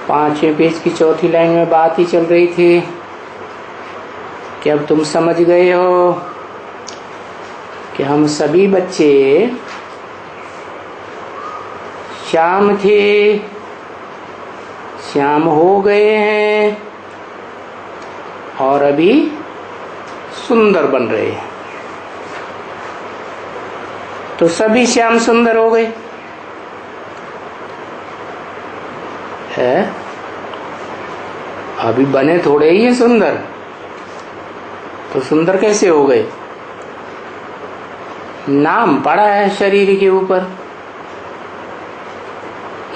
5वें पेज की चौथी लाइन में बात ही चल रही थी कि अब तुम समझ गए हो कि हम सभी बच्चे श्याम थे, श्याम हो गए हैं और अभी सुंदर बन रहे हैं। तो सभी श्याम सुंदर हो गए है, अभी बने थोड़े ही सुंदर, तो सुंदर कैसे हो गए? नाम पड़ा है शरीर के ऊपर।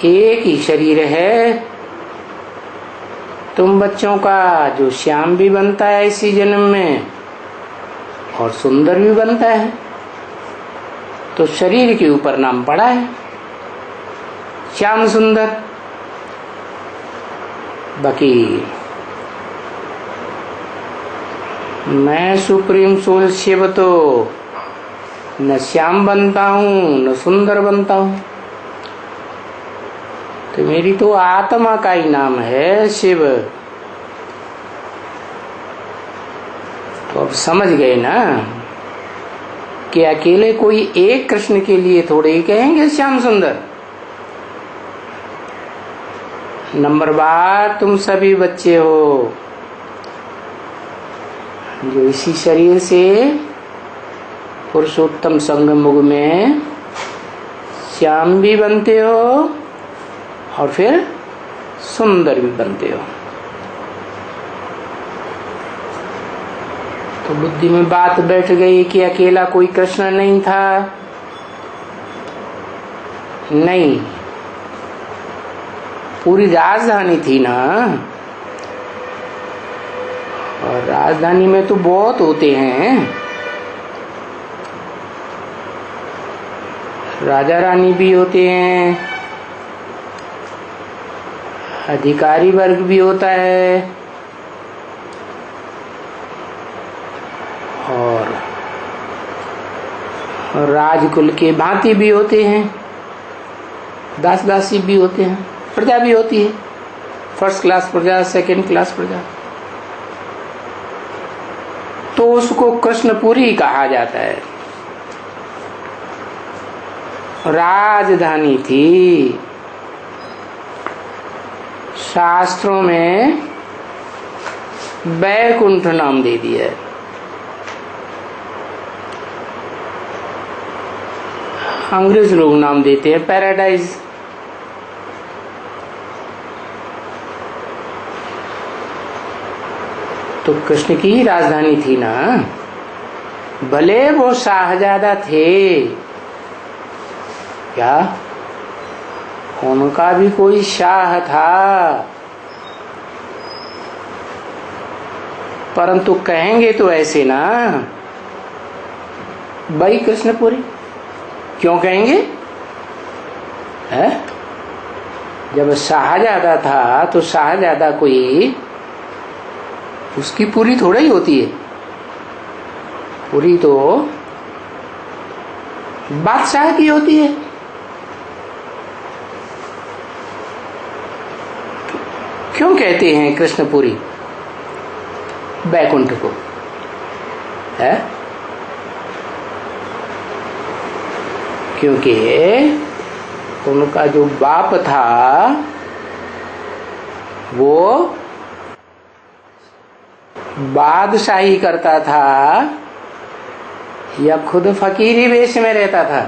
एक ही शरीर है तुम बच्चों का, जो श्याम भी बनता है इसी जन्म में और सुंदर भी बनता है। तो शरीर के ऊपर नाम पड़ा है श्याम सुंदर। बाकी मैं सुप्रीम सोल शिव तो न श्याम बनता हूँ न सुंदर बनता हूँ, तो मेरी तो आत्मा का ही नाम है शिव। तो अब समझ गए ना कि अकेले कोई एक कृष्ण के लिए थोड़े ही कहेंगे श्याम सुंदर। नंबर बार तुम सभी बच्चे हो जो इसी शरीर से पुरुषोत्तम संगम युग में श्याम भी बनते हो और फिर सुंदर भी बनते हो। तो बुद्धि में बात बैठ गई कि अकेला कोई कृष्ण नहीं था। नहीं, पूरी राजधानी थी ना, और राजधानी में तो बहुत होते हैं, राजा रानी भी होते हैं, अधिकारी वर्ग भी होता है और राजकुल के भांति भी होते हैं, दास दासी भी होते हैं, प्रजा भी होती है, फर्स्ट क्लास प्रजा, सेकंड क्लास प्रजा। तो उसको कृष्णपुरी कहा जाता है। राजधानी थी, शास्त्रों में बैकुंठ नाम दे दिया है। अंग्रेज लोग नाम देते हैं पैराडाइज। तो कृष्ण की ही राजधानी थी ना, भले वो शाहजादा थे, क्या उनका भी कोई शाह था, परंतु कहेंगे तो ऐसे ना, भाई कृष्णपुरी क्यों कहेंगे है? जब शाहजादा था तो शाहजादा कोई उसकी पूरी थोड़ा ही होती है, पूरी तो बादशाह की होती है। क्यों कहते हैं कृष्णपुरी बैकुंठ को है? क्योंकि उनका जो बाप था वो बादशाही करता था या खुद फकीरी वेश में रहता था।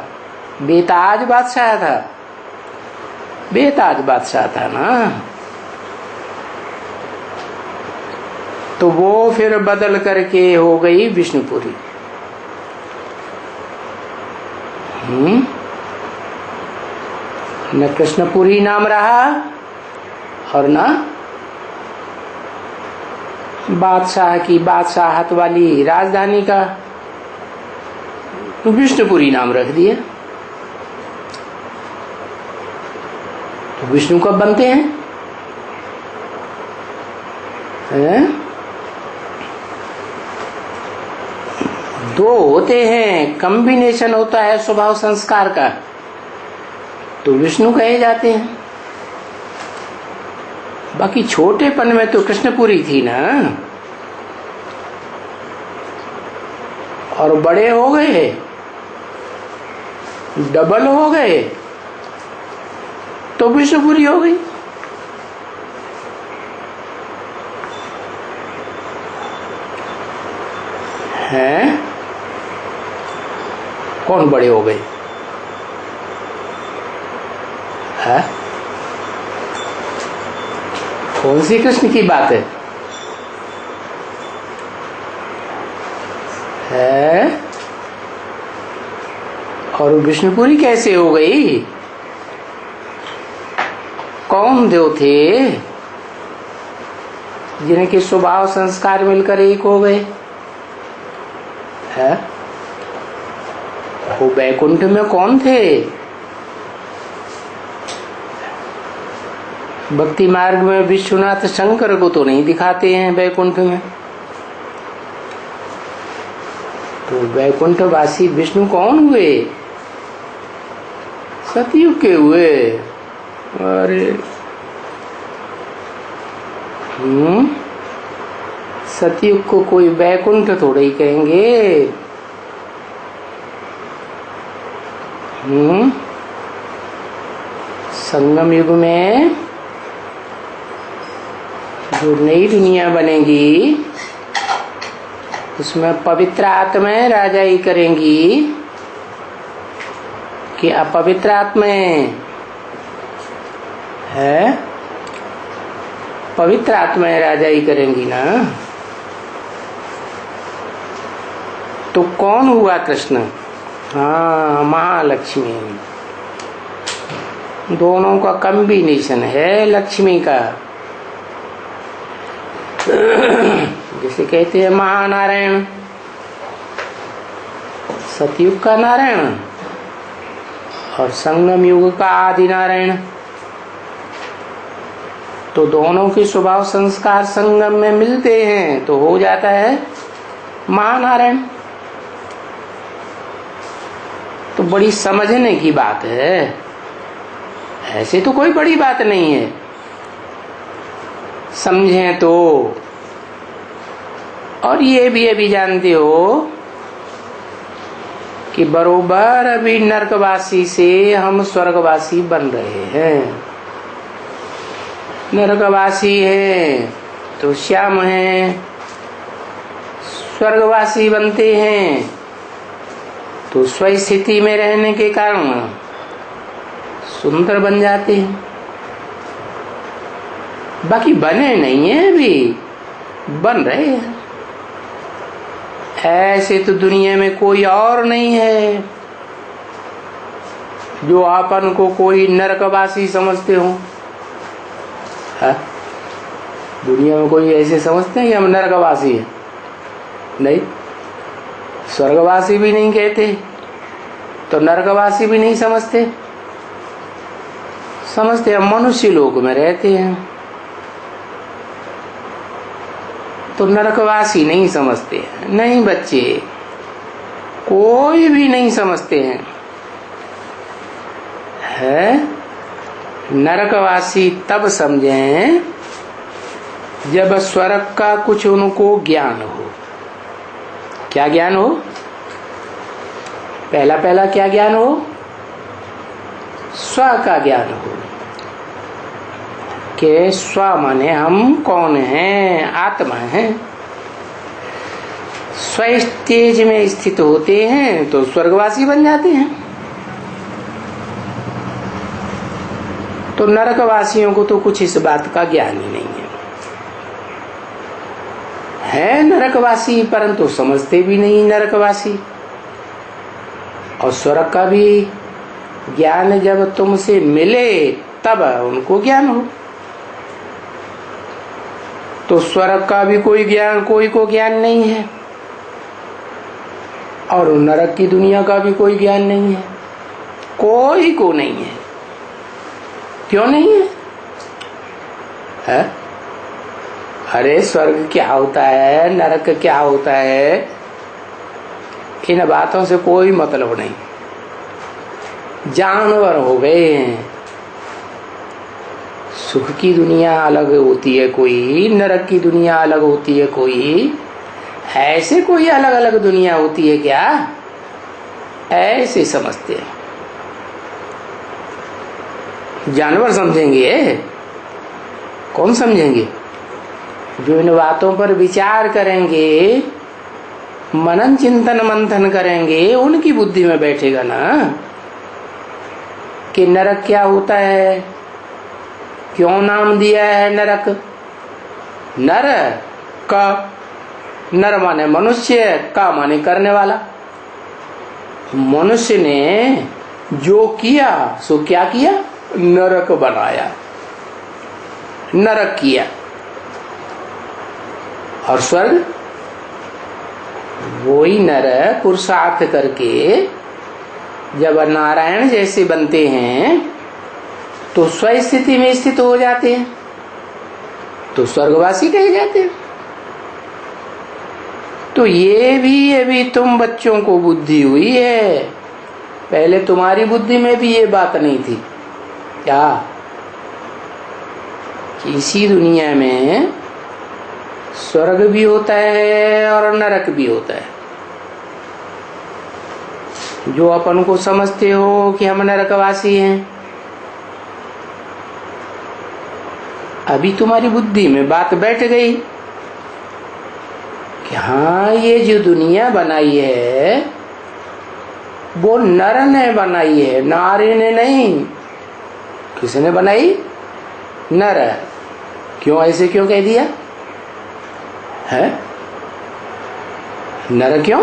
बेताज बादशाह था, बेताज बादशाह था ना। तो वो फिर बदल करके हो गई विष्णुपुरी। न कृष्णपुरी नाम रहा और न बादशाह की बादशाहत वाली राजधानी का, तो विष्णुपुरी नाम रख दिया। तो विष्णु कब बनते हैं? दो होते हैं, कॉम्बिनेशन होता है स्वभाव संस्कार का, तो विष्णु कहे जाते हैं। बाकी छोटेपन में तो कृष्णपुरी थी ना, और बड़े हो गए, डबल हो गए तो विष्णुपुरी हो गई। हैं? कौन बड़े हो गए? है? कौन सी कृष्ण की बात है? है? और विष्णुपुरी कैसे हो गई? कौन देव थे जिनके स्वभाव संस्कार मिलकर एक हो गए? है? वो बैकुंठ में कौन थे? भक्ति मार्ग में विश्वनाथ शंकर को तो नहीं दिखाते हैं बैकुंठ में। तो बैकुंठ वासी विष्णु कौन हुए? सतयुग के हुए। अरे सतयुग को कोई बैकुंठ थोड़ा ही कहेंगे। संगम युग में जो नई दुनिया बनेगी उसमें पवित्र आत्माएं राजाई करेंगी कि अपवित्र आत्माएं है? पवित्र आत्माएं राजाई करेंगी ना। तो कौन हुआ कृष्ण? हाँ, महालक्ष्मी। दोनों का कॉम्बिनेशन है लक्ष्मी का। जिसे कहते हैं महानारायण, सतयुग का नारायण और संगम युग का आदि नारायण। तो दोनों के स्वभाव संस्कार संगम में मिलते हैं तो हो जाता है महानारायण। तो बड़ी समझने की बात है, ऐसे तो कोई बड़ी बात नहीं है, समझें तो। और ये भी अभी जानते हो कि बरोबर अभी नरकवासी से हम स्वर्गवासी बन रहे हैं। नरकवासी हैं तो श्याम हैं, स्वर्गवासी बनते हैं तो स्वस्थिति में रहने के कारण सुंदर बन जाते हैं। बाकी बने नहीं है, अभी बन रहे हैं। ऐसे तो दुनिया में कोई और नहीं है जो आपन को कोई नरकवासी समझते हो। दुनिया में कोई ऐसे समझते हैं कि हम नरकवासी हैं? नहीं, स्वर्गवासी भी नहीं कहते तो नरकवासी भी नहीं समझते। समझते हम मनुष्य लोक में रहते हैं तो नरकवासी नहीं समझते हैं। नहीं बच्चे, कोई भी नहीं समझते हैं। है नरकवासी तब समझें जब स्वर्ग का कुछ उनको ज्ञान हो। क्या ज्ञान हो? पहला पहला क्या ज्ञान हो? स्व का ज्ञान हो कि स्व माने हम कौन हैं, आत्मा हैं। स्व स्टेज में स्थित होते हैं तो स्वर्गवासी बन जाते हैं। तो नरकवासियों को तो कुछ इस बात का ज्ञान ही नहीं है नरकवासी, परंतु समझते भी नहीं नरकवासी। और स्वर्ग का भी ज्ञान जब तुमसे मिले तब उनको ज्ञान हो। तो स्वर्ग का भी कोई ज्ञान कोई को ज्ञान नहीं है और नरक की दुनिया का भी कोई ज्ञान नहीं है, कोई को नहीं है। क्यों नहीं है? है? अरे स्वर्ग क्या होता है, नरक क्या होता है, इन बातों से कोई मतलब नहीं। जानवर हो गए हैं, सुख की दुनिया अलग होती है कोई, नरक की दुनिया अलग होती है कोई, ऐसे कोई अलग अलग दुनिया होती है क्या? ऐसे समझते हैं। जानवर समझेंगे, कौन समझेंगे? जो इन बातों पर विचार करेंगे, मनन चिंतन मंथन करेंगे, उनकी बुद्धि में बैठेगा ना कि नरक क्या होता है, क्यों नाम दिया है नरक। नर का, नर माने मनुष्य, का माने करने वाला। मनुष्य ने जो किया सो क्या किया, नरक बनाया, नरक किया। और स्वर्ग, वही नर पुरुषार्थ करके जब नारायण जैसे बनते हैं तो स्वस्थिति में स्थित हो जाते हैं, तो स्वर्गवासी कहे जाते हैं। तो ये भी अभी तुम बच्चों को बुद्धि हुई है, पहले तुम्हारी बुद्धि में भी ये बात नहीं थी क्या, कि इसी दुनिया में स्वर्ग भी होता है और नरक भी होता है। जो अपन को समझते हो कि हम नरकवासी हैं, अभी तुम्हारी बुद्धि में बात बैठ गई कि हाँ, ये जो दुनिया बनाई है वो नर ने बनाई है, नारी ने नहीं। किसने बनाई? नर। क्यों, ऐसे क्यों कह दिया है? नर क्यों?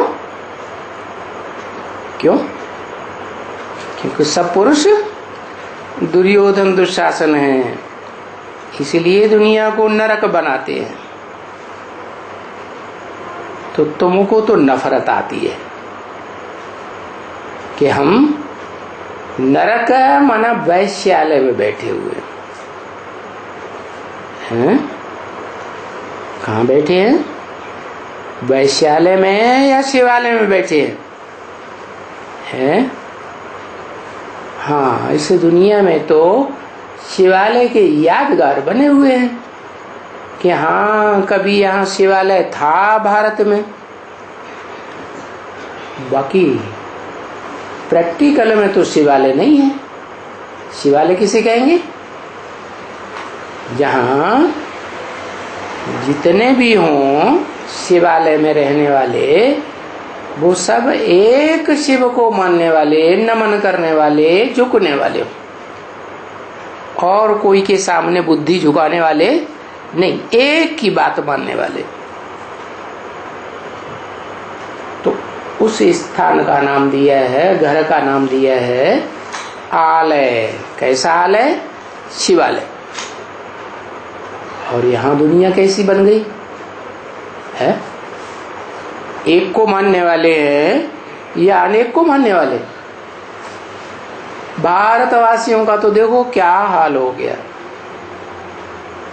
क्यों? क्योंकि सब पुरुष दुर्योधन दुशासन है, इसलिए दुनिया को नरक बनाते हैं। तो तुमको तो नफरत आती है कि हम नरक माना वैश्यालय में बैठे हुए हैं। कहाँ बैठे हैं? वैश्यालय में या शिवालय में बैठे हैं? हाँ, इस दुनिया में तो शिवालय के यादगार बने हुए हैं कि हाँ, कभी यहाँ शिवालय था भारत में। बाकी प्रैक्टिकल में तो शिवालय नहीं है। शिवालय किसे कहेंगे? जहाँ जितने भी हों शिवालय में रहने वाले, वो सब एक शिव को मानने वाले, नमन करने वाले, झुकने वाले, और कोई के सामने बुद्धि झुकाने वाले नहीं, एक की बात मानने वाले। तो उस स्थान का नाम दिया है, घर का नाम दिया है आलय। कैसा आलय? शिवालय। और यहाँ दुनिया कैसी बन गई है? एक को मानने वाले हैं या अनेक को मानने वाले? भारतवासियों का तो देखो क्या हाल हो गया।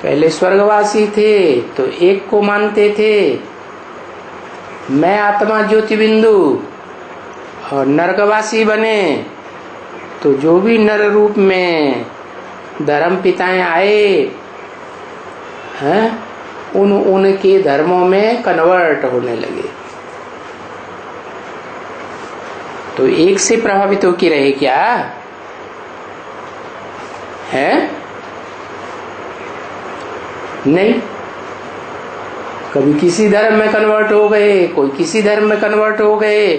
पहले स्वर्गवासी थे तो एक को मानते थे, मैं आत्मा ज्योति बिंदु, और नरकवासी बने तो जो भी नर रूप में धर्म पिताएं आए हैं, उनके धर्मों में कन्वर्ट होने लगे। तो एक से प्रभावित होकर रहे क्या है? नहीं। कभी किसी धर्म में कन्वर्ट हो गए, कोई किसी धर्म में कन्वर्ट हो गए।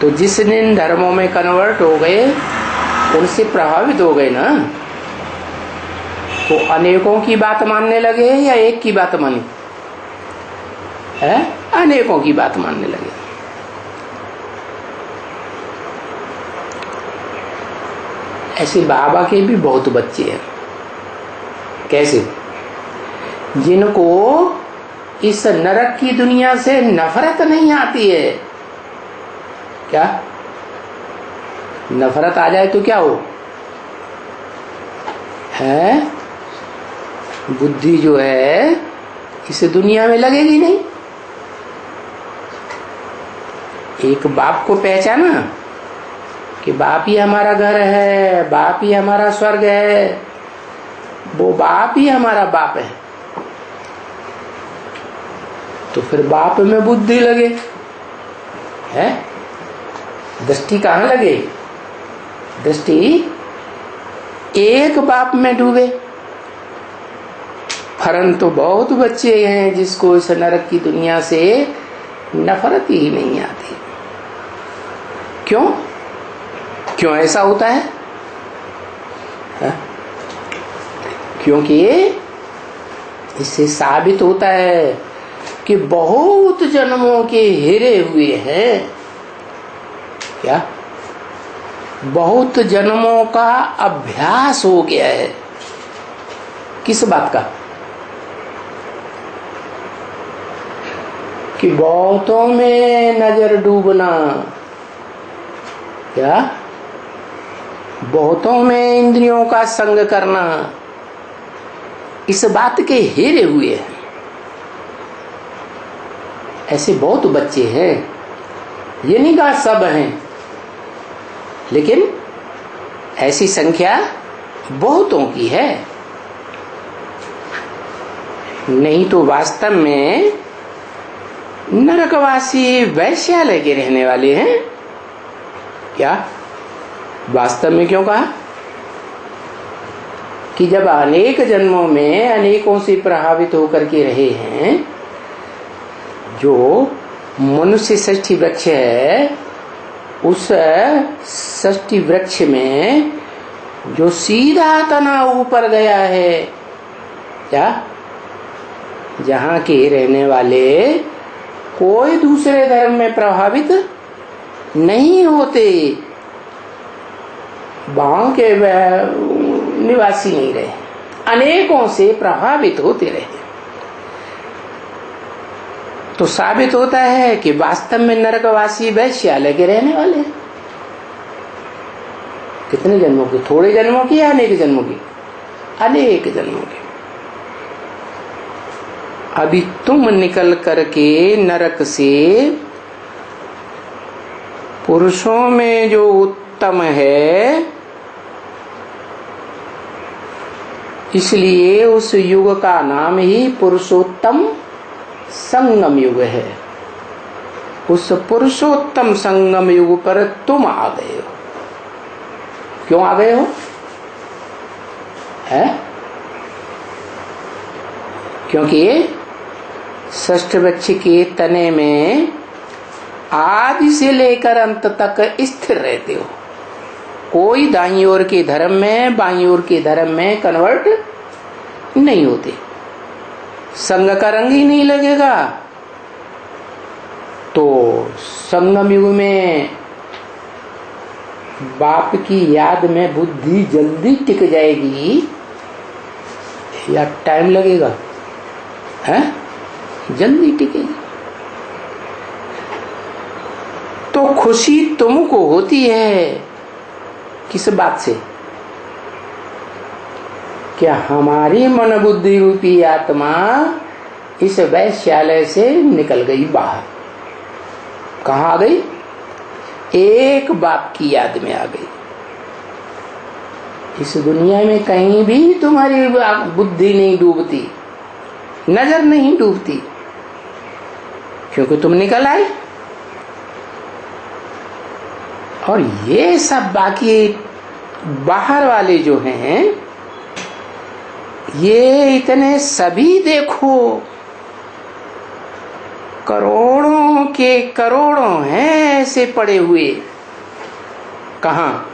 तो जिस दिन धर्मों में कन्वर्ट हो गए उनसे प्रभावित हो गए ना, तो अनेकों की बात मानने लगे या एक की बात मानी है? अनेकों की बात मानने लगे। ऐसे बाबा के भी बहुत बच्चे हैं। कैसे? जिनको इस नरक की दुनिया से नफरत नहीं आती है। क्या नफरत आ जाए तो क्या हो है? बुद्धि जो है इस दुनिया में लगेगी नहीं। एक बाप को पहचाना कि बाप ही हमारा घर है, बाप ही हमारा स्वर्ग है, वो बाप ही हमारा बाप है, तो फिर बाप में बुद्धि लगे, है दृष्टि कहाँ लगे? दृष्टि एक बाप में डूबे। परंतु बहुत बच्चे हैं जिसको इस नरक की दुनिया से नफरत ही नहीं आती। क्यों? क्यों ऐसा होता है? क्योंकि इससे साबित होता है कि बहुत जन्मों के हिरे हुए हैं। क्या? बहुत जन्मों का अभ्यास हो गया है। किस बात का? कि बहुतों में नजर डूबना। क्या? बहुतों में इंद्रियों का संग करना, इस बात के हेरे हुए हैं। ऐसे बहुत बच्चे हैं, ये नहीं कहा सब हैं, लेकिन ऐसी संख्या बहुतों की है। नहीं तो वास्तव में नरकवासी वैश्यालय के रहने वाले हैं। क्या? वास्तव में क्यों कहा? कि जब अनेक जन्मों में अनेकों से प्रभावित होकर के रहे हैं, जो मनुष्य षष्ठी वृक्ष है, उस षष्ठी वृक्ष में जो सीधा तना ऊपर गया है, क्या? जहाँ के रहने वाले कोई दूसरे धर्म में प्रभावित नहीं होते, वहां के निवासी नहीं रहे, अनेकों से प्रभावित होते रहे, तो साबित होता है कि वास्तव में नरकवासी वैश्यालय के रहने वाले हैं। कितने जन्मों की? थोड़े जन्मों की या अनेक जन्मों की? अनेक जन्मों की। अभी तुम निकल करके नरक से पुरुषों में जो उत्तम है, इसलिए उस युग का नाम ही पुरुषोत्तम संगम युग है। उस पुरुषोत्तम संगम युग पर तुम आ गए हो। क्यों आ गए हो? है? क्योंकि षष्ठ वृक्ष के तने में आदि से लेकर अंत तक स्थिर रहते हो। कोई दाईं ओर के धर्म में बाईं ओर के धर्म में कन्वर्ट नहीं होते। संग का रंग ही नहीं लगेगा। तो संगम युग में बाप की याद में बुद्धि जल्दी टिक जाएगी या टाइम लगेगा? है? जल्दी टिकेगी। तो खुशी तुमको होती है किस बात से? क्या हमारी मन बुद्धि रूपी आत्मा इस वैश्यालय से निकल गई बाहर। कहाँ आ गई? एक बाप की याद में आ गई। इस दुनिया में कहीं भी तुम्हारी बुद्धि नहीं डूबती, नजर नहीं डूबती, क्योंकि तुम निकल आए। और ये सब बाकी बाहर वाले जो हैं, ये इतने सभी देखो करोड़ों के करोड़ों हैं ऐसे पड़े हुए। कहाँ?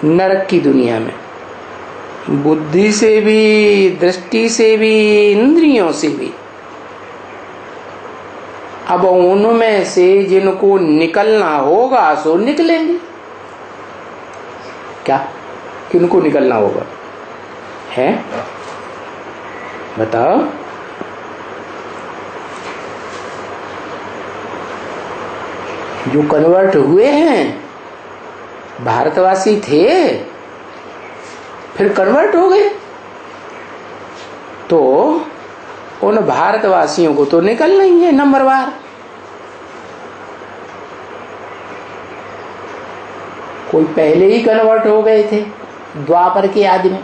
नरक की दुनिया में। बुद्धि से भी, दृष्टि से भी, इंद्रियों से भी। अब उनमें से जिनको निकलना होगा सो निकलेंगे। क्या? किनको निकलना होगा? है? बताओ। जो कन्वर्ट हुए हैं, भारतवासी थे, फिर कन्वर्ट हो गए, तो उन भारतवासियों को तो निकलना ही है नंबरवार। कोई पहले ही कन्वर्ट हो गए थे द्वापर के आदि में,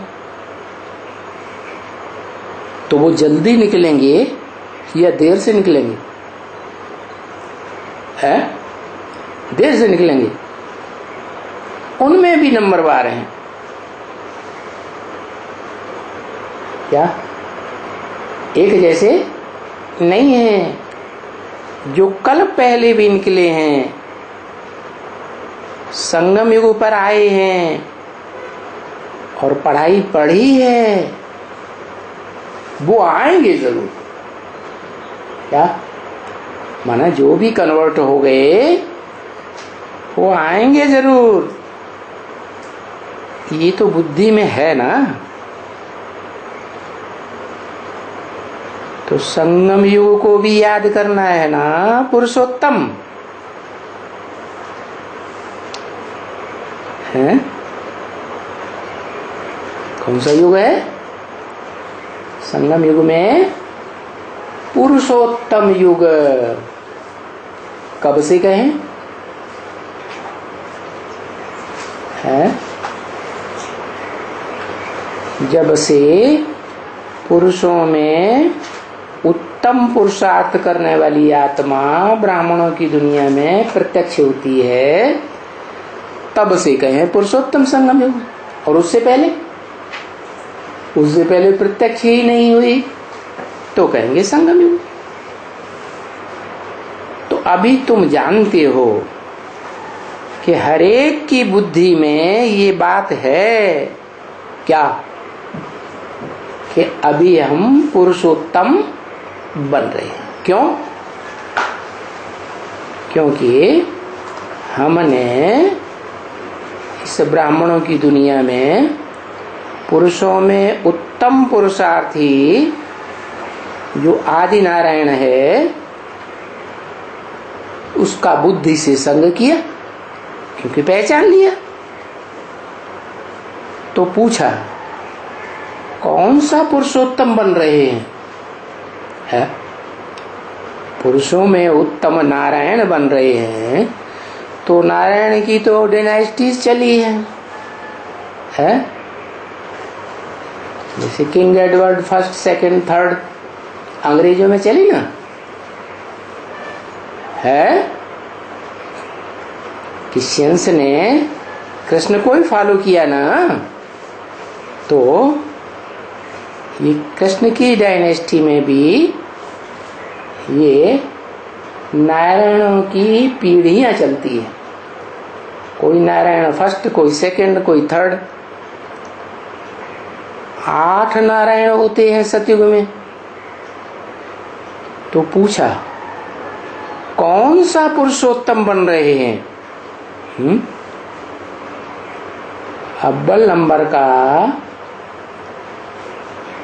तो वो जल्दी निकलेंगे या देर से निकलेंगे? है देर से निकलेंगे। उनमें भी नंबरवार हैं क्या? एक जैसे नहीं है। जो कल पहले भी निकले हैं, संगम युग पर आए हैं और पढ़ाई पढ़ी है, वो आएंगे जरूर। क्या माना? जो भी कन्वर्ट हो गए वो आएंगे जरूर। ये तो बुद्धि में है ना। तो संगम युग को भी याद करना है ना पुरुषोत्तम है। कौन सा युग है? संगम युग में पुरुषोत्तम युग। कब से कहें? है जब से पुरुषों में उत्तम पुरुषार्थ करने वाली आत्मा ब्राह्मणों की दुनिया में प्रत्यक्ष होती है, तब से कहें पुरुषोत्तम संगम युग। और उससे पहले प्रत्यक्ष ही नहीं हुई तो कहेंगे संगम युग। तो अभी तुम जानते हो कि हरेक की बुद्धि में ये बात है क्या, कि अभी हम पुरुषोत्तम बन रहे हैं। क्यों? क्योंकि हमने इस ब्राह्मणों की दुनिया में पुरुषों में उत्तम पुरुषार्थी जो आदि नारायण है उसका बुद्धि से संग किया, क्योंकि पहचान लिया। तो पूछा कौन सा पुरुषोत्तम बन रहे हैं? है पुरुषों में उत्तम नारायण बन रहे हैं, तो नारायण की तो डायनेस्टीज चली है? जैसे king Edward first, second, third अंग्रेजों में चली ना है। क्रिश्चियंस ने कृष्ण को ही फॉलो किया ना, तो ये कृष्ण की डायनेस्टी में भी ये नारायणों की पीढ़ियां चलती है। कोई नारायण फर्स्ट, कोई सेकंड, कोई थर्ड। 8 नारायण होते हैं सतयुग में। तो पूछा कौन सा पुरुषोत्तम बन रहे हैं? अव्वल नंबर का,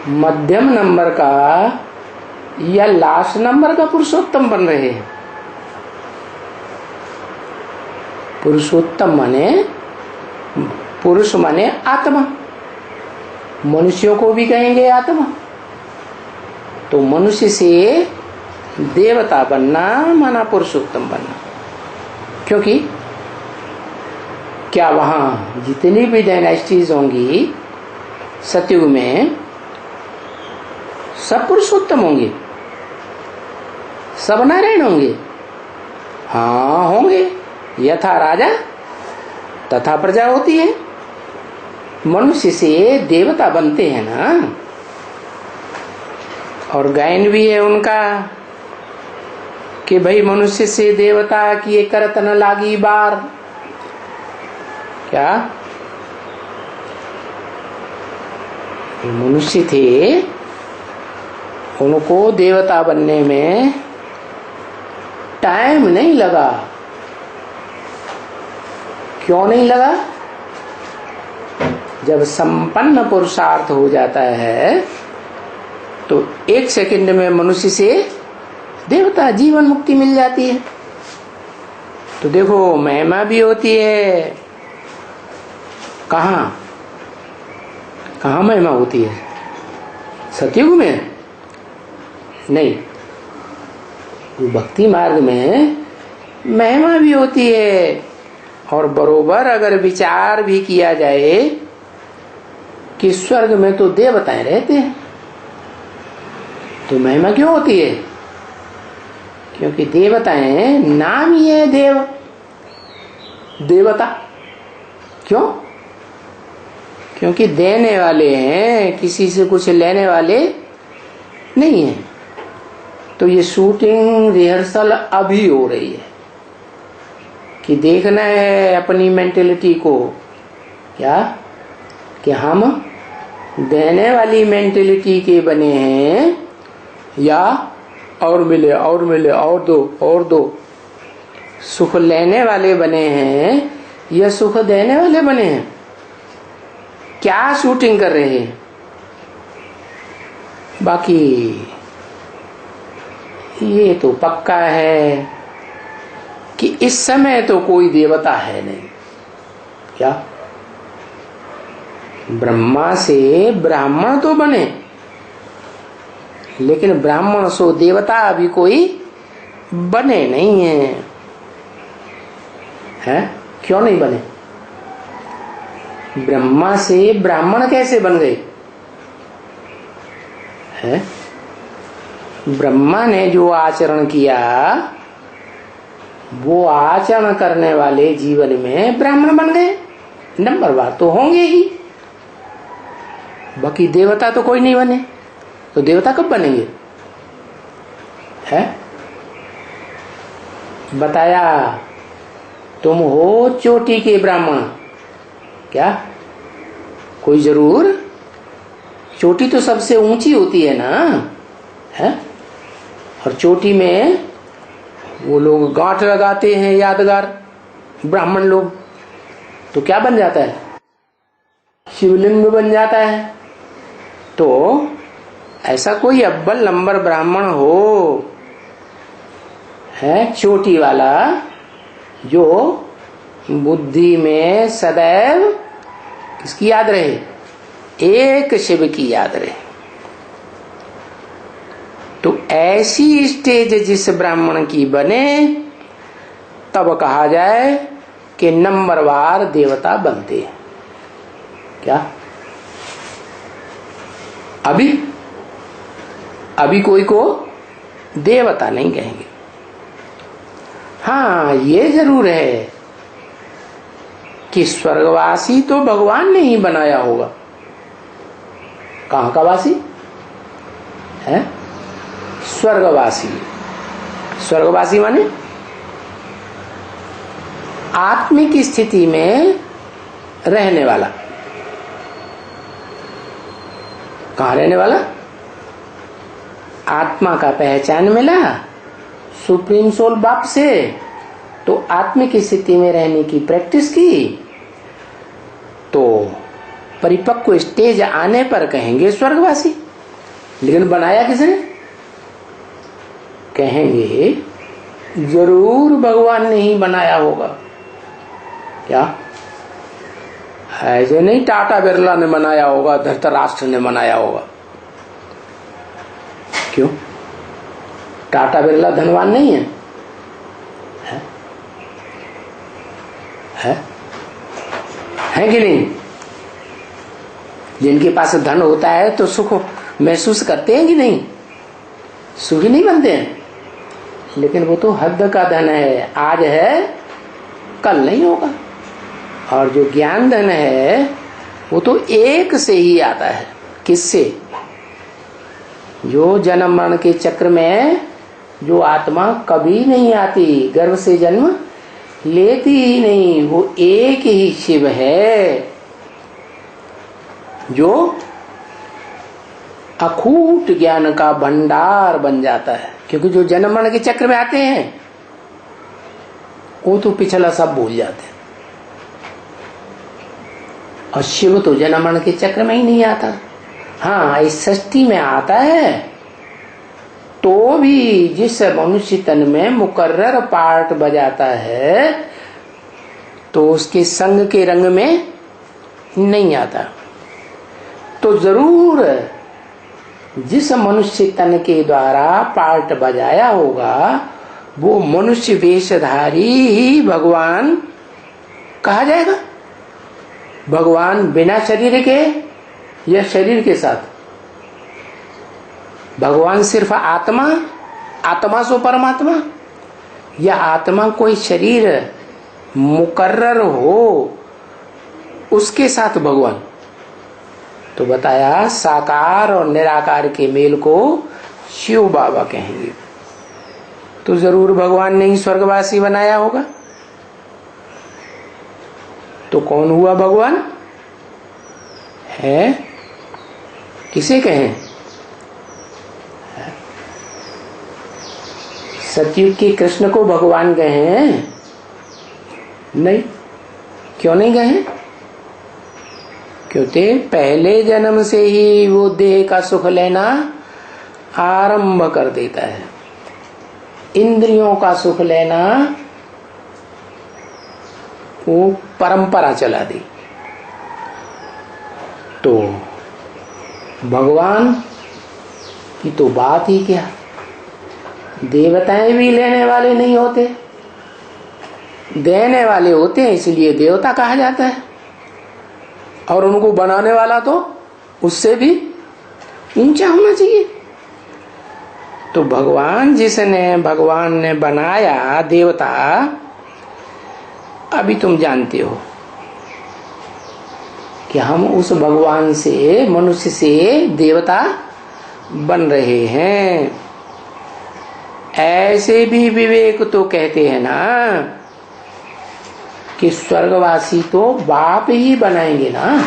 मध्यम नंबर का या लास्ट नंबर का पुरुषोत्तम बन रहे हैं? पुरुषोत्तम माने पुरुष माने आत्मा। मनुष्यों को भी कहेंगे आत्मा। तो मनुष्य से देवता बनना माना पुरुषोत्तम बनना। क्योंकि क्या वहां जितनी भी डायनेस्टीज होंगी सतयुग में सब पुरुषोत्तम होंगे, सब नारायण होंगे? हाँ होंगे। यथा राजा तथा प्रजा होती है। मनुष्य से देवता बनते हैं ना। और गायन भी है उनका कि भाई मनुष्य से देवता किए करत न लागी बार। क्या मनुष्य थे, उनको देवता बनने में टाइम नहीं लगा। क्यों नहीं लगा? जब संपन्न पुरुषार्थ हो जाता है तो 1 सेकंड में मनुष्य से देवता जीवन मुक्ति मिल जाती है। तो देखो महिमा भी होती है। कहाँ महिमा होती है? सतयुग में नहीं, भक्ति मार्ग में महिमा भी होती है। और बरोबर अगर विचार भी किया जाए कि स्वर्ग में तो देवताएं रहते हैं, तो महिमा क्यों होती है? क्योंकि देवताएं नाम ही है देव, देवता। क्यों? क्योंकि देने वाले हैं, किसी से कुछ लेने वाले नहीं है। तो ये शूटिंग रिहर्सल अभी हो रही है कि देखना है अपनी मेंटेलिटी को, क्या कि हम देने वाली मेंटेलिटी के बने हैं या और मिले और मिले और दो सुख लेने वाले बने हैं या सुख देने वाले बने हैं? क्या शूटिंग कर रहे हैं? बाकी ये तो पक्का है कि इस समय तो कोई देवता है नहीं। क्या? ब्रह्मा से ब्राह्मण तो बने, लेकिन ब्राह्मण सो देवता अभी कोई बने नहीं है? क्यों नहीं बने? ब्रह्मा से ब्राह्मण कैसे बन गए हैं? ब्रह्मा ने जो आचरण किया वो आचरण करने वाले जीवन में ब्राह्मण बन गए, नंबरवार तो होंगे ही। बाकी देवता तो कोई नहीं बने, तो देवता कब बनेंगे? है बताया, तुम हो चोटी के ब्राह्मण। क्या? कोई जरूर? चोटी तो सबसे ऊंची होती है ना, है? और चोटी में वो लोग गांठ लगाते हैं यादगार, ब्राह्मण लोग। तो क्या बन जाता है? शिवलिंग बन जाता है। तो ऐसा कोई अव्वल नंबर ब्राह्मण हो, है चोटी वाला, जो बुद्धि में सदैव किसकी याद रहे? एक शिव की याद रहे। तो ऐसी स्टेज जिस ब्राह्मण की बने, तब कहा जाए कि नंबरवार देवता बनते हैं। क्या? अभी कोई को देवता नहीं कहेंगे। हाँ, ये जरूर है कि स्वर्गवासी तो भगवान ने ही बनाया होगा। कहाँ का वासी है? स्वर्गवासी। स्वर्गवासी माने आत्मिक स्थिति में रहने वाला। कहाँ रहने वाला? आत्मा का पहचान मिला सुप्रीम सोल बाप से, तो आत्मिक स्थिति में रहने की प्रैक्टिस की, तो परिपक्व स्टेज आने पर कहेंगे स्वर्गवासी। लेकिन बनाया किसने? कहेंगे जरूर भगवान ने ही बनाया होगा। क्या? ऐसे नहीं टाटा बिरला ने बनाया होगा, धृतराष्ट्र ने बनाया होगा। क्यों? टाटा बिरला धनवान नहीं है? है कि नहीं? जिनके पास धन होता है तो सुख महसूस करते हैं कि नहीं? सुखी नहीं बनते हैं। लेकिन वो तो हद का धन है, आज है कल नहीं होगा। और जो ज्ञान धन है वो तो एक से ही आता है। किससे? जो जन्म मरण के चक्र में जो आत्मा कभी नहीं आती, गर्भ से जन्म लेती ही नहीं, वो एक ही शिव है जो अखूट ज्ञान का भंडार बन जाता है। क्योंकि जो जन्म मरण के चक्र में आते हैं वो तो पिछला सब भूल जाते हैं, और शिव तो जन्म मरण के चक्र में ही नहीं आता। हाँ, इस सृष्टि में आता है तो भी जिस मनुष्य तन में मुकर्रर पार्ट बजाता है तो उसके संग के रंग में नहीं आता। तो जरूर जिस मनुष्य तन के द्वारा पार्ट बजाया होगा वो मनुष्य वेशधारी ही भगवान कहा जाएगा? भगवान बिना शरीर के या शरीर के साथ? भगवान सिर्फ आत्मा, आत्मा सो परमात्मा, या आत्मा कोई शरीर मुकर्रर हो उसके साथ भगवान? तो बताया साकार और निराकार के मेल को शिव बाबा कहेंगे। तो जरूर भगवान ने ही स्वर्गवासी बनाया होगा। तो कौन हुआ भगवान है? किसे कहें? सतयुग के कृष्ण को भगवान कहें? नहीं। क्यों नहीं कहें? क्योंकि पहले जन्म से ही वो देह का सुख लेना आरंभ कर देता है, इंद्रियों का सुख लेना वो परंपरा चला दी। तो भगवान की तो बात ही क्या, देवताएं भी लेने वाले नहीं होते, देने वाले होते हैं, इसलिए देवता कहा जाता है। और उनको बनाने वाला तो उससे भी ऊंचा होना चाहिए। तो भगवान ने बनाया देवता, अभी तुम जानते हो कि हम उस भगवान से, मनुष्य से देवता बन रहे हैं। ऐसे भी विवेक तो कहते हैं ना कि स्वर्गवासी तो बाप ही बनाएंगे ना।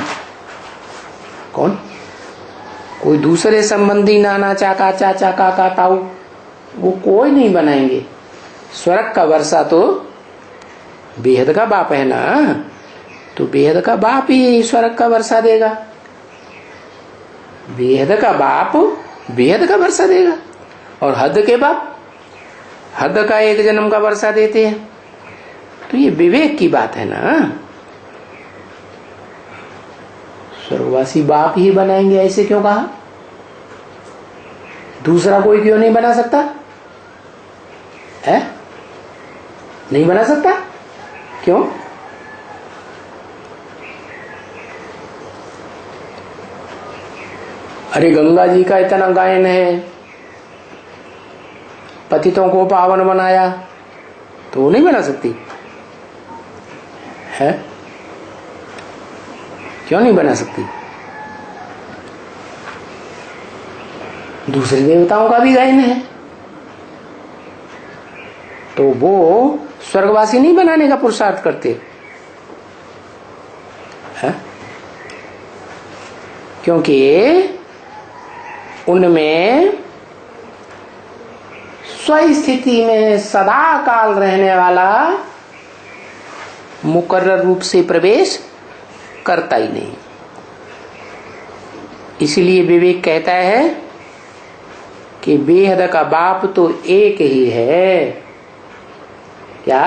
कौन? कोई दूसरे संबंधी, नाना, चाका, चाचा, काका, ताऊ, वो कोई नहीं बनाएंगे। स्वर्ग का वर्षा तो बेहद का बाप है ना, तो बेहद का बाप ही स्वर्ग का वर्षा देगा। बेहद का बाप बेहद का वर्षा देगा, और हद के बाप हद का एक जन्म का वर्षा देते हैं। तो ये विवेक की बात है ना। स्वर्गवासी बाप ही बनाएंगे, ऐसे क्यों कहा? दूसरा कोई क्यों नहीं बना सकता है? नहीं बना सकता? क्यों? अरे गंगा जी का इतना गायन है, पतितों को पावन बनाया, तो वो नहीं बना सकती है? क्यों नहीं बना सकती? दूसरे देवताओं का भी गायन है, तो वो स्वर्गवासी नहीं बनाने का पुरुषार्थ करते है? क्योंकि उनमें स्वस्थिति में सदा काल रहने वाला मुकर्रर रूप से प्रवेश करता ही नहीं। इसलिए विवेक कहता है कि बेहद का बाप तो एक ही है। क्या?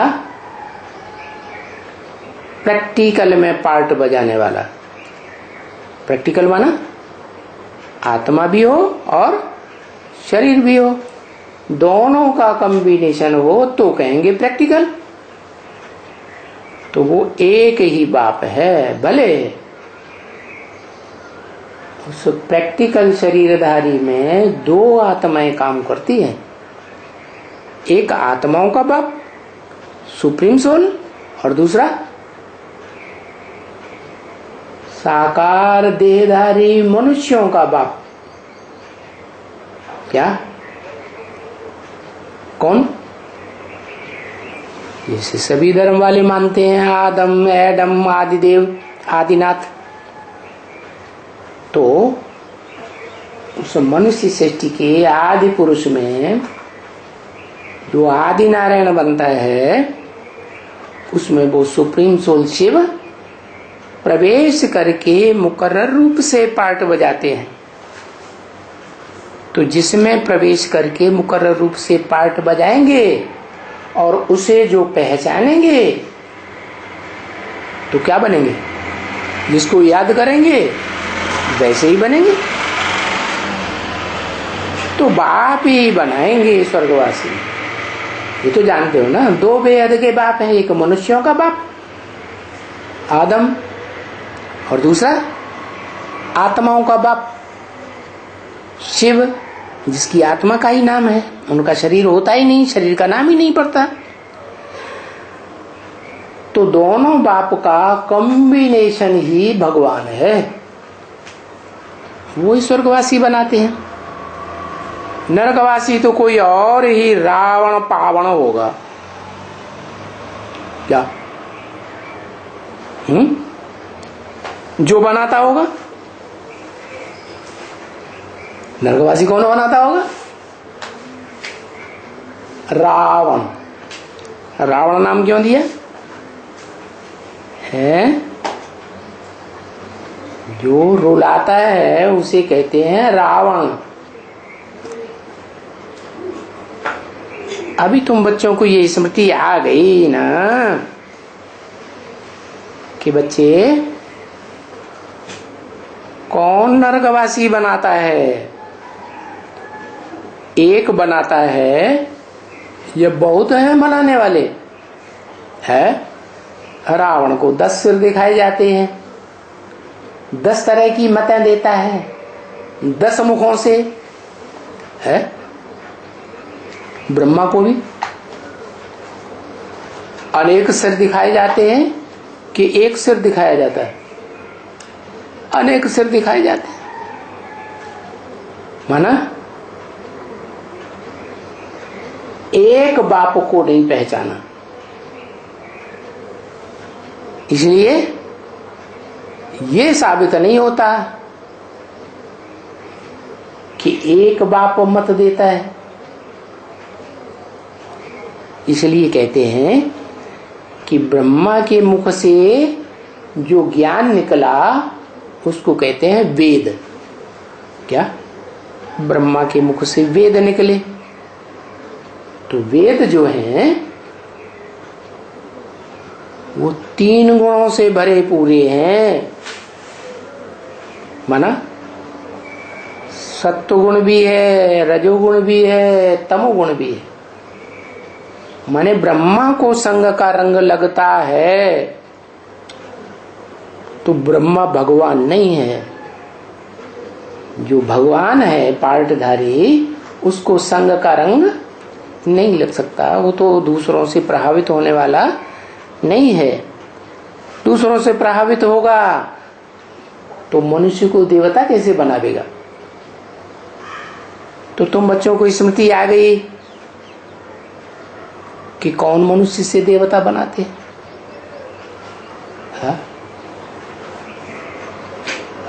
प्रैक्टिकल में पार्ट बजाने वाला। प्रैक्टिकल माना आत्मा भी हो और शरीर भी हो, दोनों का कॉम्बिनेशन हो तो कहेंगे प्रैक्टिकल। तो वो एक ही बाप है। भले उस प्रैक्टिकल शरीरधारी में दो आत्माएं काम करती हैं, एक आत्माओं का बाप सुप्रीम सोल, और दूसरा साकार देहधारी मनुष्यों का बाप। क्या? कौन? जैसे सभी धर्म वाले मानते हैं आदम, एडम, आदिदेव, आदिनाथ, तो उस मनुष्य सृष्टि के आदि पुरुष में जो आदि नारायण बनता है, उसमें वो सुप्रीम सोल शिव प्रवेश करके मुकर्रर रूप से पार्ट बजाते हैं। तो जिसमें प्रवेश करके मुकर्रर रूप से पार्ट बजाएंगे और उसे जो पहचानेंगे तो क्या बनेंगे? जिसको याद करेंगे वैसे ही बनेंगे। तो बाप ही बनाएंगे स्वर्गवासी। ये तो जानते हो ना, दो बेहद के बाप हैं, एक मनुष्यों का बाप आदम, और दूसरा आत्माओं का बाप शिव, जिसकी आत्मा का ही नाम है। उनका शरीर होता ही नहीं, शरीर का नाम ही नहीं पड़ता। तो दोनों बाप का कॉम्बिनेशन ही भगवान है, वो ही स्वर्गवासी बनाते हैं। नरकवासी तो कोई और ही रावण पावण होगा क्या? जो बनाता होगा। नरकवासी कौन बनाता होगा? रावण। रावण नाम क्यों दिया है? जो रुलाता है उसे कहते हैं रावण। अभी तुम बच्चों को ये स्मृति आ गई ना कि बच्चे, कौन नरकवासी बनाता है? एक बनाता है, ये बहुत है बनाने वाले है। रावण को 10 सिर दिखाए जाते हैं, 10 तरह की मतें देता है, 10 मुखों से है। ब्रह्मा को भी अनेक सिर दिखाए जाते हैं कि एक सिर दिखाया जाता है? अनेक सिर दिखाए जाते हैं। माना एक बाप को नहीं पहचाना, इसलिए ये साबित नहीं होता कि एक बाप मत देता है। इसलिए कहते हैं कि ब्रह्मा के मुख से जो ज्ञान निकला उसको कहते हैं वेद। क्या? ब्रह्मा के मुख से वेद निकले। तो वेद जो हैं वो 3 गुणों से भरे पूरे हैं। माना सत्वगुण भी है, रजोगुण भी है, तमोगुण भी है। माने ब्रह्मा को संग का रंग लगता है तो ब्रह्मा भगवान नहीं है। जो भगवान है पार्टधारी, उसको संग का रंग नहीं लग सकता। वो तो दूसरों से प्रभावित होने वाला नहीं है। दूसरों से प्रभावित होगा तो मनुष्य को देवता कैसे बनावेगा? तो तुम बच्चों को स्मृति आ गई कि कौन मनुष्य से देवता बनाते हैं? हाँ?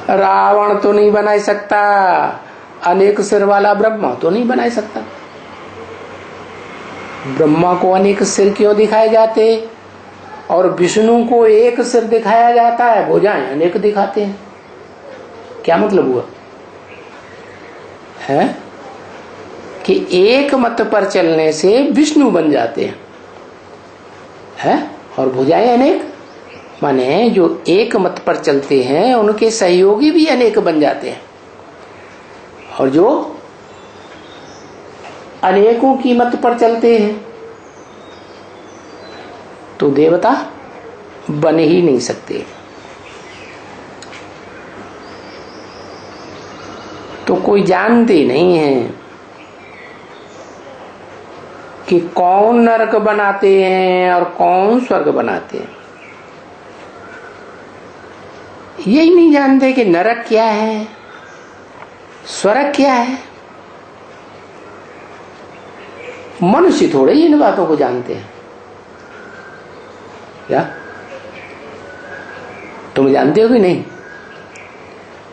रावण तो नहीं बना सकता, अनेक सिर वाला ब्रह्मा तो नहीं बना सकता। ब्रह्मा को अनेक सिर क्यों दिखाए जाते और विष्णु को एक सिर दिखाया जाता है, भुजाएं अनेक दिखाते हैं? क्या मतलब हुआ है कि एक मत पर चलने से विष्णु बन जाते हैं और भुजाएं अनेक, माने जो एक मत पर चलते हैं उनके सहयोगी भी अनेक बन जाते हैं। और जो अनेकों की मत पर चलते हैं तो देवता बन ही नहीं सकते। तो कोई जानते नहीं है कि कौन नरक बनाते हैं और कौन स्वर्ग बनाते हैं। यही नहीं जानते कि नरक क्या है, स्वर्ग क्या है। मनुष्य थोड़े ही इन बातों को जानते हैं। क्या तुम जानते हो कि नहीं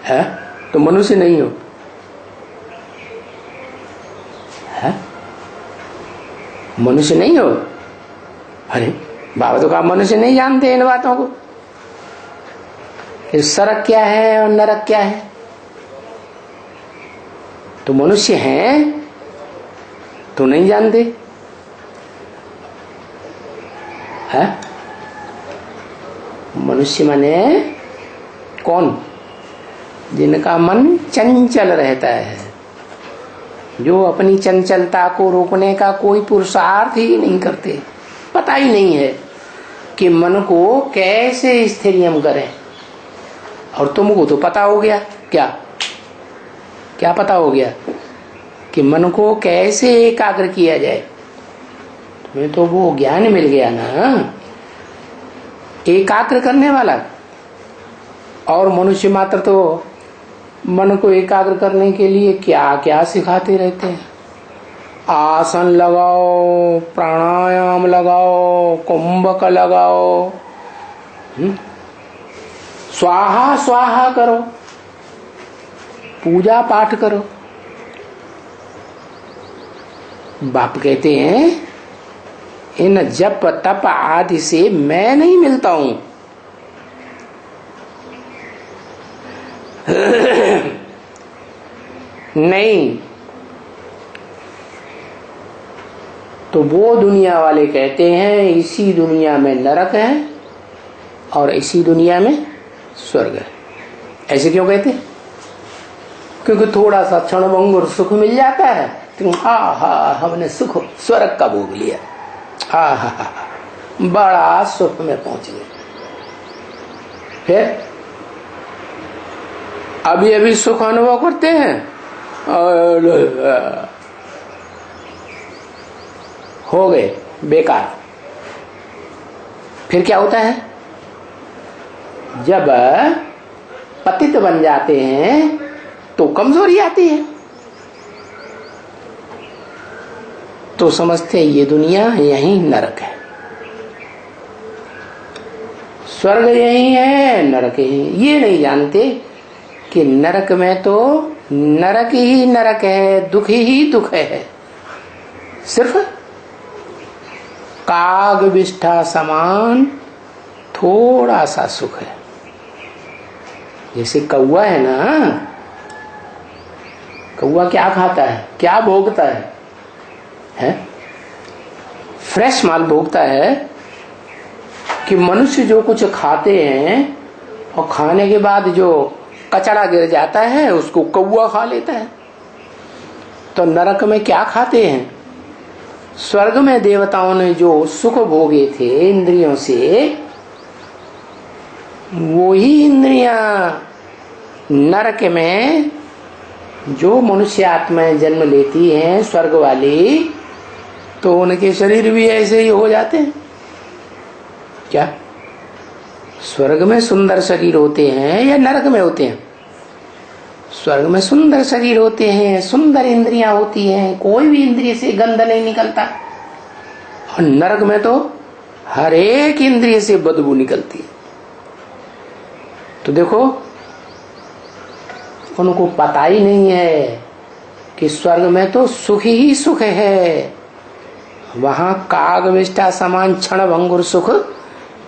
है? तुम मनुष्य नहीं हो है? मनुष्य नहीं हो। अरे बाबा तो कहा मनुष्य नहीं जानते इन बातों को कि स्वर्ग क्या है और नरक क्या है। तो मनुष्य हैं तो नहीं जानते है? मनुष्य माने कौन? जिनका मन चंचल रहता है, जो अपनी चंचलता को रोकने का कोई पुरुषार्थ ही नहीं करते। पता ही नहीं है कि मन को कैसे स्थिर हम करें। और तुमको तो पता हो गया, क्या क्या पता हो गया कि मन को कैसे एकाग्र किया जाए। तुम्हें तो वो ज्ञान मिल गया ना, एकाग्र करने वाला। और मनुष्य मात्र तो मन को एकाग्र करने के लिए क्या क्या सिखाते रहते हैं। आसन लगाओ, प्राणायाम लगाओ, कुंभक लगाओ, स्वाहा स्वाहा करो, पूजा पाठ करो। बाप कहते हैं इन जप तप आदि से मैं नहीं मिलता हूं। नहीं तो वो दुनिया वाले कहते हैं इसी दुनिया में नरक है और इसी दुनिया में स्वर्ग है। ऐसे क्यों कहते? क्योंकि थोड़ा सा क्षणभंगुर सुख मिल जाता है तो हमने सुख स्वर्ग का भोग लिया, बड़ा सुख में पहुंच गए। फिर अभी अभी सुख अनुभव करते हैं और हो गए बेकार। फिर क्या होता है? जब पतित बन जाते हैं तो कमजोरी आती है, तो समझते हैं ये दुनिया यही नरक है, स्वर्ग यही है, नरक यही। ये नहीं जानते कि नरक में तो नरक ही नरक है, दुख ही दुख है। सिर्फ काग विष्ठा समान थोड़ा सा सुख है। जैसे कौवा है ना, कौवा क्या खाता है, क्या भोगता है? फ्रेश माल भोगता है। कि मनुष्य जो कुछ खाते हैं और खाने के बाद जो कचरा गिर जाता है उसको कौवा खा लेता है। तो नरक में क्या खाते हैं? स्वर्ग में देवताओं ने जो सुख भोगे थे इंद्रियों से, वो ही इंद्रियां नरक में जो मनुष्य आत्माएं जन्म लेती हैं स्वर्ग वाली, तो उनके शरीर भी ऐसे ही हो जाते हैं। क्या स्वर्ग में सुंदर शरीर होते हैं या नरक में होते हैं? स्वर्ग में सुंदर शरीर होते हैं, सुंदर इंद्रियां होती हैं, कोई भी इंद्रिय से गंध नहीं निकलता। और नरक में तो हर एक इंद्रिय से बदबू निकलती है। तो देखो उनको पता ही नहीं है कि स्वर्ग में तो सुख ही सुख है, वहां काग विष्ठा समान क्षण भंगुर सुख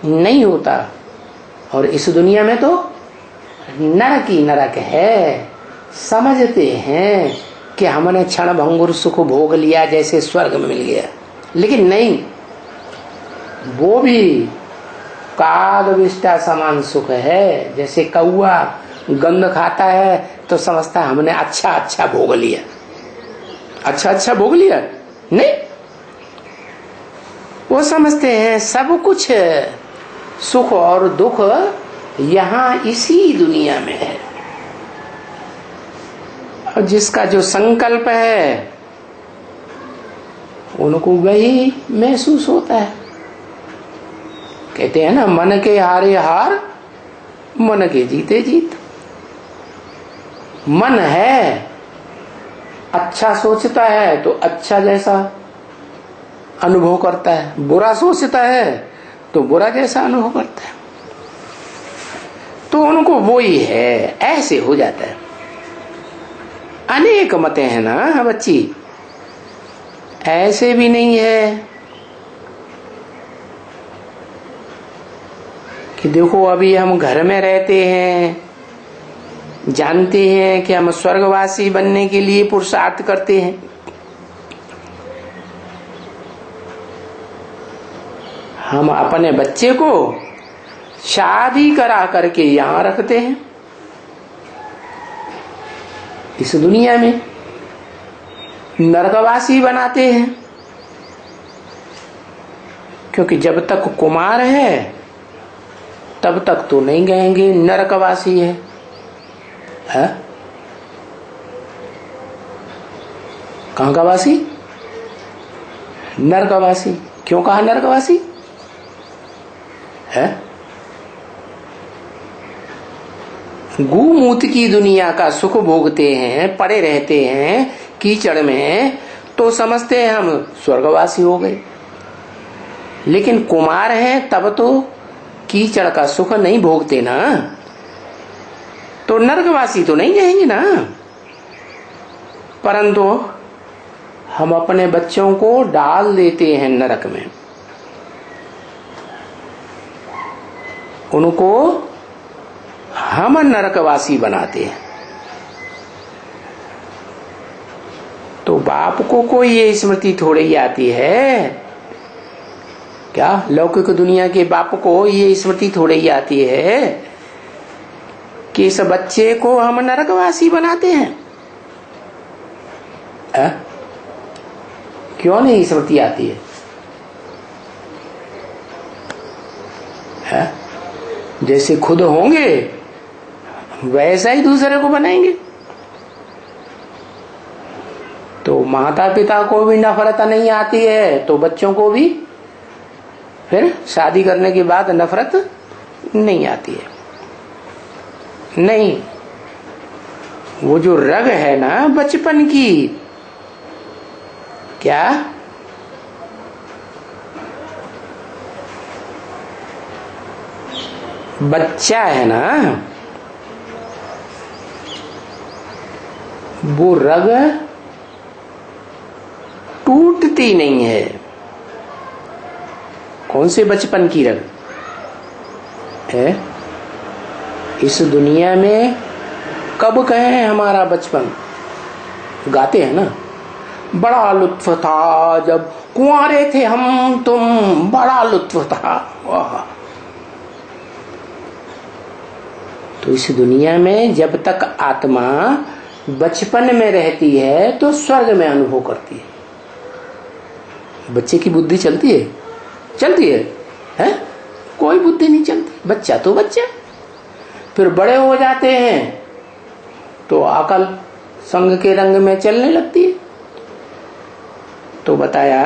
नहीं होता। और इस दुनिया में तो नरक ही नरक है। समझते हैं कि हमने क्षण भंगुर सुख भोग लिया जैसे स्वर्ग में मिल गया, लेकिन नहीं, वो भी काग विष्ठा समान सुख है। जैसे कौआ गंध खाता है तो समझता है हमने अच्छा अच्छा भोग लिया, अच्छा अच्छा भोग लिया। नहीं, वो समझते हैं सब कुछ सुख और दुख यहाँ इसी दुनिया में है। और जिसका जो संकल्प है उनको वही महसूस होता है। कहते हैं ना, मन के हारे हार, मन के जीते जीत। मन है अच्छा सोचता है तो अच्छा जैसा अनुभव करता है, बुरा सोचता है तो बुरा जैसा अनुभव करता है। तो उनको वो ही है, ऐसे हो जाता है। अनेक मतें हैं ना बच्ची, ऐसे भी नहीं है कि देखो अभी हम घर में रहते हैं, जानते हैं कि हम स्वर्गवासी बनने के लिए पुरुषार्थ करते हैं, हम अपने बच्चे को शादी करा करके यहां रखते हैं इस दुनिया में, नरकवासी बनाते हैं। क्योंकि जब तक कुमार है तब तक तो नहीं कहेंगे नरकवासी है, कहां का वासी? नरकवासी। क्यों कहा नरकवासी है? गूमूत की दुनिया का सुख भोगते हैं, पड़े रहते हैं कीचड़ में, तो समझते हैं हम स्वर्गवासी हो गए। लेकिन कुमार हैं तब तो कीचड़ का सुख नहीं भोगते ना, तो नरकवासी तो नहीं कहेंगे ना। परंतु हम अपने बच्चों को डाल देते हैं नरक में, उनको हम नरकवासी बनाते हैं। तो बाप को कोई ये स्मृति थोड़ी ही आती है क्या? लौकिक दुनिया के बाप को ये स्मृति थोड़ी ही आती है कि इस बच्चे को हम नरकवासी बनाते हैं। क्यों नहीं स्मृति आती है? जैसे खुद होंगे वैसा ही दूसरे को बनाएंगे। तो माता पिता को भी नफरत नहीं आती है तो बच्चों को भी फिर शादी करने के बाद नफरत नहीं आती है। नहीं, वो जो रग है ना बचपन की, क्या बच्चा है ना, वो रग टूटती नहीं है। कौन से बचपन की रग है? इस दुनिया में कब कहे हमारा बचपन? गाते हैं ना, बड़ा लुत्फ था जब कुंवारे थे हम तुम, बड़ा लुत्फ था। वाह। तो इस दुनिया में जब तक आत्मा बचपन में रहती है तो स्वर्ग में अनुभव करती है। बच्चे की बुद्धि चलती है? चलती है? कोई बुद्धि नहीं चलती। बच्चा तो बच्चा। फिर बड़े हो जाते हैं तो अकल संग के रंग में चलने लगती है। तो बताया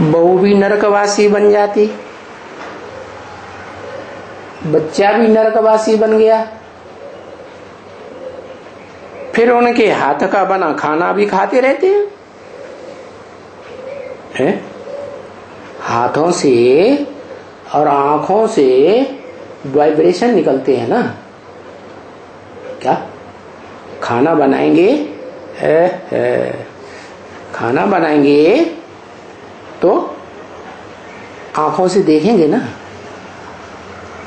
बहू भी नरकवासी बन जाती, बच्चा भी नरकवासी बन गया, फिर उनके हाथ का बना खाना भी खाते रहते हैं। हाथों से और आंखों से वाइब्रेशन निकलते हैं ना। क्या खाना बनाएंगे? खाना बनाएंगे तो आंखों से देखेंगे ना,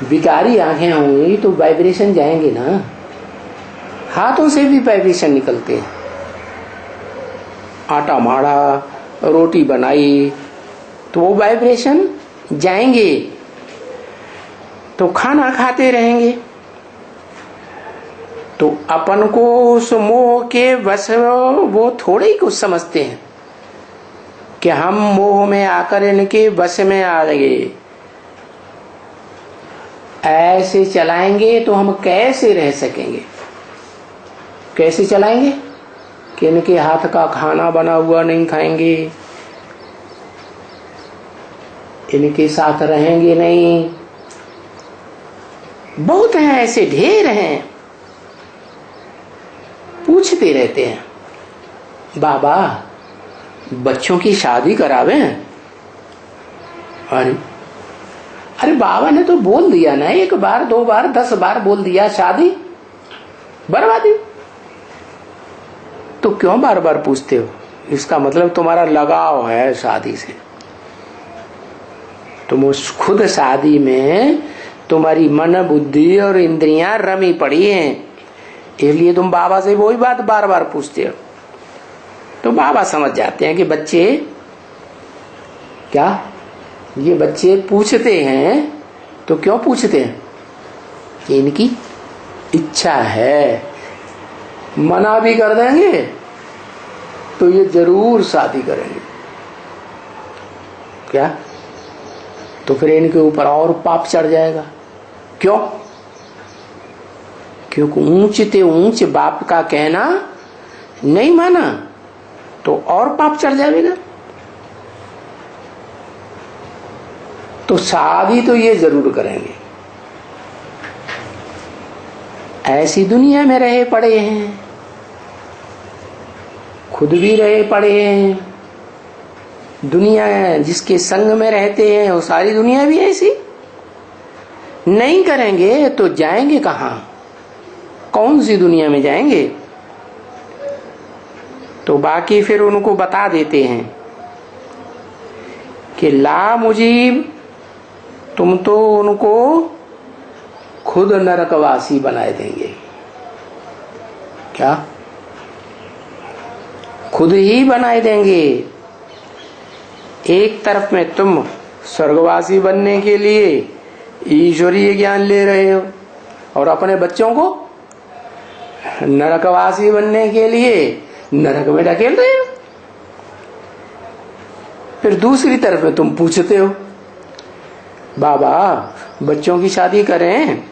विकारी आंखें होंगी तो वाइब्रेशन जाएंगे ना। हाथों से भी वाइब्रेशन निकलते हैं। आटा माड़ा, रोटी बनाई तो वो वाइब्रेशन जाएंगे, तो खाना खाते रहेंगे। तो अपन को उस मोह के वश वो थोड़े ही कुछ समझते हैं कि हम मोह में आकर इनके वश में आ गए। ऐसे चलाएंगे तो हम कैसे रह सकेंगे? कैसे चलाएंगे कि इनके हाथ का खाना बना हुआ नहीं खाएंगे, इनके साथ रहेंगे नहीं। बहुत हैं ऐसे, ढेर हैं। पूछते रहते हैं, बाबा बच्चों की शादी करावे? अरे बाबा ने तो बोल दिया ना, 1 बार 2 बार 10 बार बोल दिया, शादी बर्बादी। तो क्यों बार बार पूछते हो? इसका मतलब तुम्हारा लगाव है शादी से। तुम उस खुद शादी में तुम्हारी मन बुद्धि और इंद्रियां रमी पड़ी हैं, इसलिए तुम बाबा से वही बात बार बार पूछते हो। तो बाबा समझ जाते हैं कि बच्चे क्या, ये बच्चे पूछते हैं तो क्यों पूछते हैं? कि इनकी इच्छा है, मना भी कर देंगे तो ये जरूर शादी करेंगे। क्या? तो फिर इनके ऊपर और पाप चढ़ जाएगा। क्यों? क्योंकि ऊंचते ऊंच बाप का कहना नहीं माना तो और पाप चढ़ जाएगा। तो शादी तो ये जरूर करेंगे। ऐसी दुनिया में रहे पड़े हैं, खुद भी रहे पड़े हैं, दुनिया जिसके संग में रहते हैं वो सारी दुनिया भी ऐसी। नहीं करेंगे तो जाएंगे कहां? कौन सी दुनिया में जाएंगे? तो बाकी फिर उनको बता देते हैं कि ला मुजीब, तुम तो उनको खुद नरकवासी बनाए देंगे। क्या? खुद ही बनाए देंगे। एक तरफ में तुम स्वर्गवासी बनने के लिए ईश्वरीय ज्ञान ले रहे हो और अपने बच्चों को नरकवासी बनने के लिए नरक में ढकेल रहे हो। फिर दूसरी तरफ में तुम पूछते हो बाबा बच्चों की शादी करें,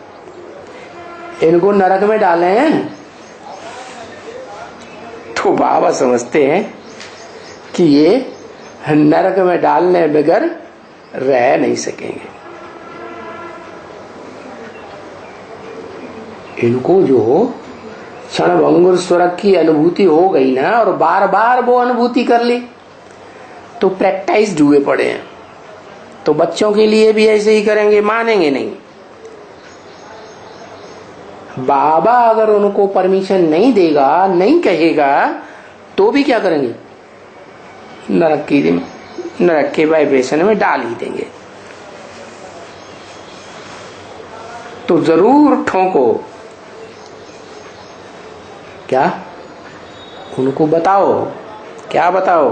इनको नरक में डालें? तो बाबा समझते हैं कि ये नरक में डालने बगैर रह नहीं सकेंगे। इनको जो क्षणभंगुर स्वर्ग की अनुभूति हो गई ना और बार बार वो अनुभूति कर ली तो प्रैक्टिस्ड हुए पड़े हैं। तो बच्चों के लिए भी ऐसे ही करेंगे, मानेंगे नहीं। बाबा अगर उनको परमिशन नहीं देगा, नहीं कहेगा तो भी क्या करेंगे? नरक के वाइब्रेशन में डाल ही देंगे। तो जरूर ठोको। क्या? उनको बताओ। क्या बताओ?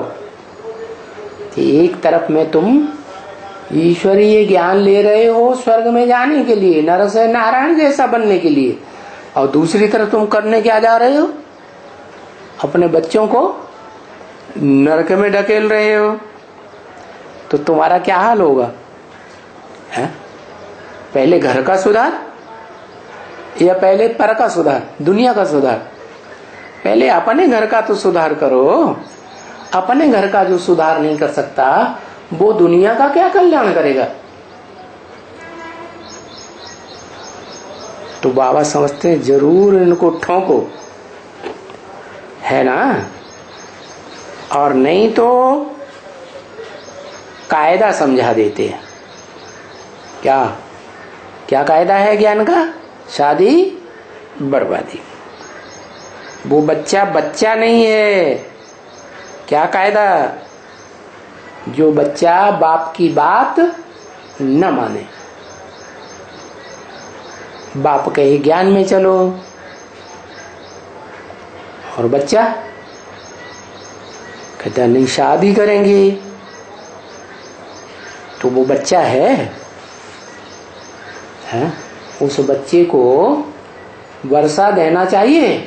कि एक तरफ में तुम ईश्वरीय ज्ञान ले रहे हो स्वर्ग में जाने के लिए, नर से नारायण जैसा बनने के लिए, और दूसरी तरफ तुम करने क्या जा रहे हो? अपने बच्चों को नरक में ढकेल रहे हो। तो तुम्हारा क्या हाल होगा? है? पहले घर का सुधार या पहले पर का सुधार, दुनिया का सुधार? पहले अपने घर का तो सुधार करो। अपने घर का जो सुधार नहीं कर सकता वो दुनिया का क्या कल्याण करेगा? तो बाबा समझते हैं जरूर इनको ठोको, है ना? और नहीं तो कायदा समझा देते हैं। क्या? क्या कायदा है ज्ञान का? शादी बर्बादी। वो बच्चा बच्चा नहीं है। क्या कायदा? जो बच्चा बाप की बात न माने, बाप कहे ज्ञान में चलो, और बच्चा कहता नहीं शादी करेंगे, तो वो बच्चा है? उस बच्चे को वर्षा देना चाहिए।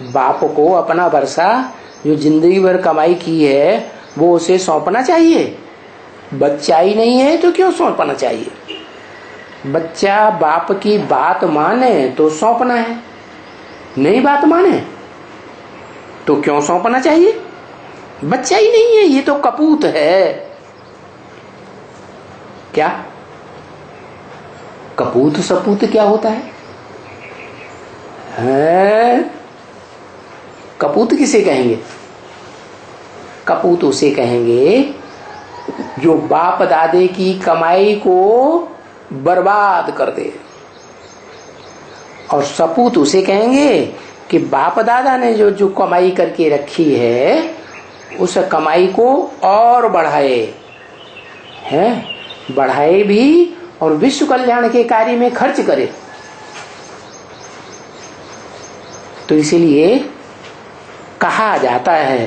बाप को अपना वर्षा जो जिंदगी भर कमाई की है वो उसे सौंपना चाहिए। बच्चा ही नहीं है तो क्यों सौंपना चाहिए? बच्चा बाप की बात माने तो सौंपना है, नहीं बात माने तो क्यों सौंपना चाहिए? बच्चा ही नहीं है, ये तो कपूत है। क्या? कपूत सपूत क्या होता है? कपूत किसे कहेंगे? कपूत उसे कहेंगे जो बाप दादे की कमाई को बर्बाद कर दे, और सपूत उसे कहेंगे कि बाप दादा ने जो जो कमाई करके रखी है उस कमाई को और बढ़ाए, बढ़ाए भी और विश्व कल्याण के कार्य में खर्च करे। तो इसीलिए कहा जाता है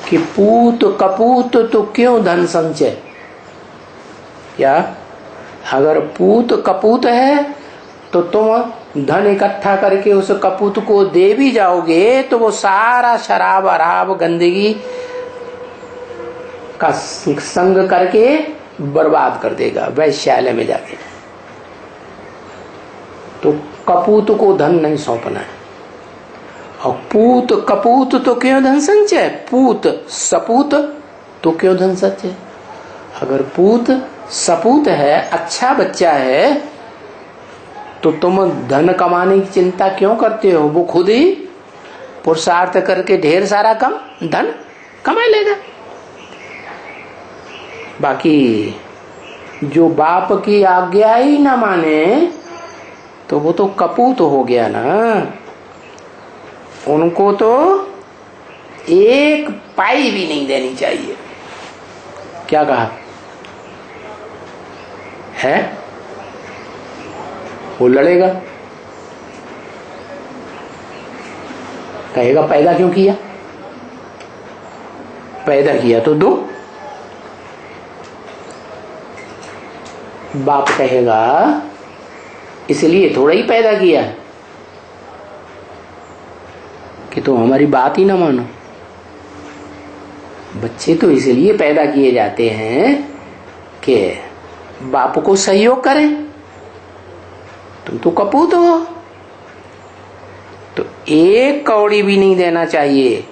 कि पूत कपूत तो क्यों धन संचय? क्या? अगर पूत कपूत है तो तुम धन इकट्ठा करके उस कपूत को दे भी जाओगे तो वो सारा शराब अराब गंदगी का संग करके बर्बाद कर देगा वैश्यालय में जाके। तो कपूत को धन नहीं सौंपना है। और पूत कपूत तो क्यों धन संचय, पूत सपूत तो क्यों धन संचय। अगर पूत सपूत है, अच्छा बच्चा है, तो तुम धन कमाने की चिंता क्यों करते हो। वो खुद ही पुरुषार्थ करके ढेर सारा धन कमा लेगा। बाकी जो बाप की आज्ञा ही ना माने तो वो तो कपूत हो गया ना। उनको तो एक पाई भी नहीं देनी चाहिए। क्या कहा है, वो लड़ेगा, कहेगा पैदा क्यों किया, पैदा किया तो दो। बाप कहेगा इसलिए थोड़ा ही पैदा किया कि तुम हमारी बात ही ना मानो। बच्चे तो इसलिए पैदा किए जाते हैं कि बाप को सहयोग करें। तुम तो कपूत हो, तो एक कौड़ी भी नहीं देना चाहिए।